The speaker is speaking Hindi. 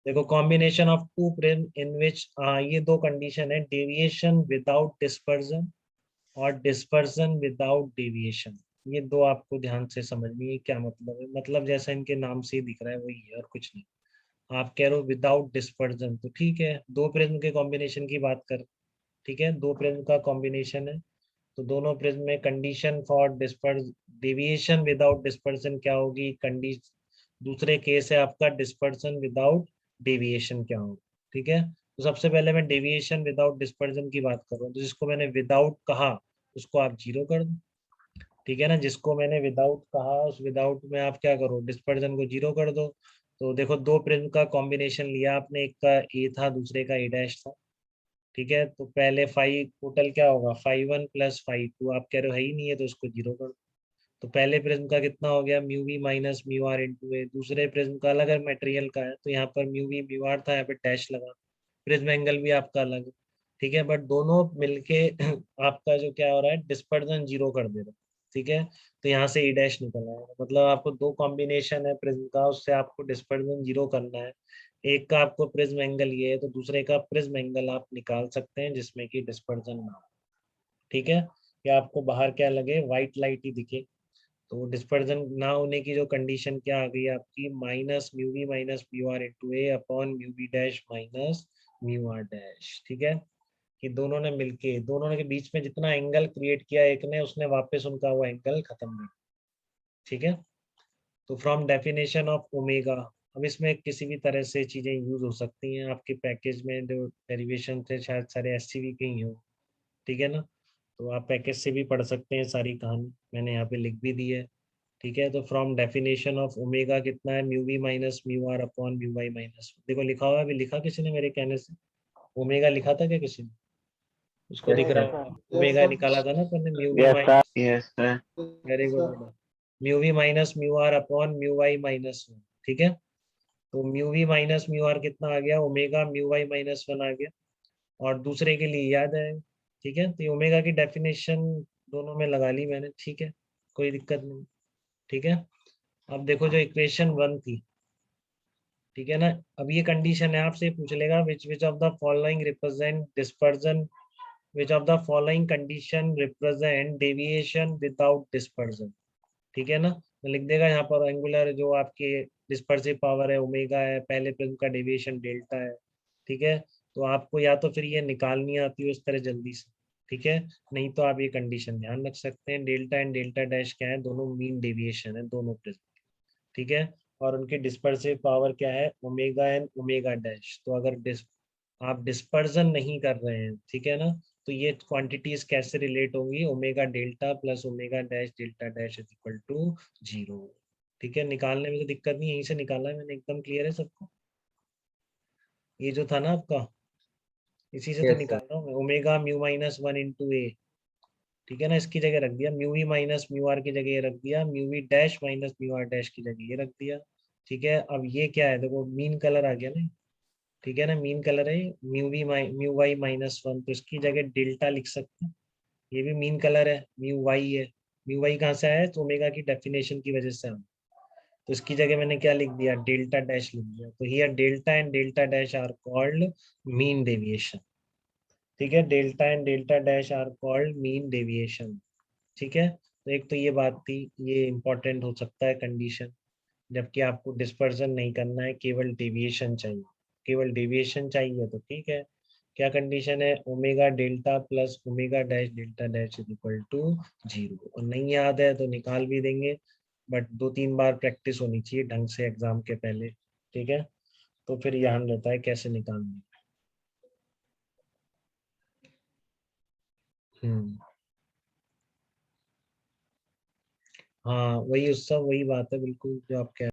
देखो कॉम्बिनेशन ऑफ टू प्रिज्म इन विच, ये दो कंडीशन है, डेविएशन विदाउट डिस्पर्जन और डिस्पर्जन विदाउट डेविएशन। ये दो आपको ध्यान से समझनी है क्या मतलब है। मतलब जैसा इनके नाम से ही दिख रहा है वही है और कुछ नहीं। आप कह रहे हो विदाउट डिस्पर्जन, तो ठीक है, दो प्रिज्म के कॉम्बिनेशन की बात कर, ठीक है, दो प्रिज्म का कॉम्बिनेशन है, तो दोनों प्रिज्म में condition for disperse deviation without dispersion क्या होगी, कंडीशन। दूसरे केस है आपका डिस्पर्जन विदाउट डेविएशन क्या होगा, ठीक है। तो सबसे पहले मैं डेविएशन विदाउट डिस्पर्जन की बात कर रहा हूँ, तो जिसको मैंने विदाउट कहा उसको आप जीरो कर दो, ठीक है ना। जिसको मैंने विदाउट कहा उस विदाउट में आप क्या करो, डिस्पर्जन को जीरो कर दो। तो देखो दो प्रिज्म का कॉम्बिनेशन लिया आपने, एक का ए था दूसरे का ए डैश था, ठीक है। तो पहले फाइव टोटल क्या होगा, 5 1 प्लस 5 2, आप कह रहे हो है ही नहीं है तो उसको जीरो कर दो। तो पहले प्रिज्म का कितना हो गया, mu v minus mu r into A. दूसरे प्रिज्म का अलग है, मटेरियल का है, तो यहाँ पर म्यू वी म्यू आर था, यहाँ पे डैश लगा। प्रिज्म एंगल भी आपका अलग है, ठीक है, बट दोनों मिलके आपका जो क्या हो रहा है, डिस्पर्जन जीरो कर दे रहे हैं, ठीक है। तो यहाँ से ई डैश निकल आएगा, मतलब आपको दो कॉम्बिनेशन है प्रिज्म का, उससे आपको डिस्पर्जन जीरो करना है। एक का आपको प्रिज्म एंगल ये है, तो दूसरे का प्रिज्म एंगल आप निकाल सकते हैं जिसमें कि डिस्पर्जन ना हो, ठीक है। या आपको बाहर क्या लगे, व्हाइट लाइट ही दिखे, तो डिस्पर्जन ना होने की जो कंडीशन क्या आ गई आपकी, minus mu v minus mu r into a upon mu v dash minus mu r dash, ठीक है। कि दोनों ने मिलके, दोनों ने के बीच में जितना एंगल क्रिएट किया एक ने, उसने वापस उनका वो एंगल खत्म कर, ठीक है। तो फ्रॉम डेफिनेशन ऑफ ओमेगा, अब इसमें किसी भी तरह से चीजें यूज हो सकती हैं, आपके पैकेज में जो डेरिवेशन थे शायद सारे एससीवी के ही हो, ठीक है ना। तो आप पैकेज से भी पढ़ सकते हैं सारी कहानी, मैंने यहाँ पे लिख भी दी है, ठीक है। तो फ्रॉम डेफिनेशन ऑफ ओमेगा कितना है, mu v minus mu r upon mu y minus, देखो लिखा हुआ है, अभी लिखा किसी ने मेरे कहने से, ओमेगा लिखा था क्या किसी ने, उसको यस दिख रहा सर। होगा, ओमेगा निकाला था ना अपने, mu v yes sir. Minus, yes sir. Very good बेटा, mu v minus mu r upon mu y minus one, ठीक है। तो mu v minus mu r कितना आ गया, omega mu y minus one आ गया, और दूसरे के लिए याद है, ठीक है। तो ये ओमेगा की डेफिनेशन दोनों में लगा ली मैंने, ठीक है, कोई दिक्कत नहीं, ठीक है। अब देखो जो इक्वेशन वन थी, ठीक है ना, अब ये कंडीशन है, आपसे पूछ लेगा which which of the following represent dispersion, which of the following condition represent deviation without dispersion, ठीक है ना। तो लिख देगा यहाँ पर एंगुलर जो आपके डिस्पर्सिव पावर है ओमेगा है, पहले प्रिज्म का डेविएशन डेल्टा है, ठीक है। तो आपको या तो फिर ये निकालनी आती है उस तरह जल्दी से, ठीक है, नहीं तो आप ये कंडीशन ध्यान रख सकते हैं, डेल्टा एंड डेल्टा डैश क्या है, दोनों मीन डेविएशन है दोनों प्रिज्म, ठीक है। और उनके डिस्पर्सिव पावर क्या है, ओमेगा एंड ओमेगा डैश। तो अगर आप डिस्पर्जन नहीं कर रहे हैं, ठीक है ना, तो ये क्वांटिटीज कैसे रिलेट होंगी, omega delta plus omega dash delta dash is equal to zero, ठीक है। निकालने में तो दिक्कत नहीं, यहीं से निकाला है मैंने, एकदम क्लियर है सबको, ये जो था ना आपका, इसी से तो यस सर। निकाल रहा हूँ मैं, omega mu minus one into A, ठीक है ना, इसकी जगह रख दिया, mu v minus mu r की जगह ये रख दिया, mu v dash minus mu r dash की जगह ये रख दिया, ठीक है। अब ये क्या है, देखो मीन कलर आ गया ना, ठीक है ना, मीन कलर है, म्यू वाई माइनस वन, तो इसकी जगह डेल्टा लिख सकते हैं, ये भी मीन कलर है, म्यू वाई है, म्यू वाई कहाँ से आया है, तो ओमेगा की डेफिनेशन की वजह से आया, तो इसकी जगह मैंने क्या लिख दिया, डेल्टा डैश लिख दिया। तो here delta and delta dash are called mean deviation, ठीक है, delta and delta dash are called mean deviation, ठीक है। तो एक तो ये बात थी, ये इंपॉर्टेंट हो सकता है कंडीशन, जबकि आपको डिस्पर्जन नहीं करना है, केवल डेविएशन चाहिए, केवल डेविएशन चाहिए तो ठीक है। क्या कंडीशन है, omega delta plus omega dash delta dash is equal to zero, और नहीं याद है तो निकाल भी देंगे, बट 2 3 बार प्रैक्टिस होनी चाहिए ढंग से एग्जाम के पहले, ठीक है। तो फिर ध्यान रहता है कैसे निकालना। हम्म, हाँ वही, उस सब वही बात है बिल्कुल जो आप कह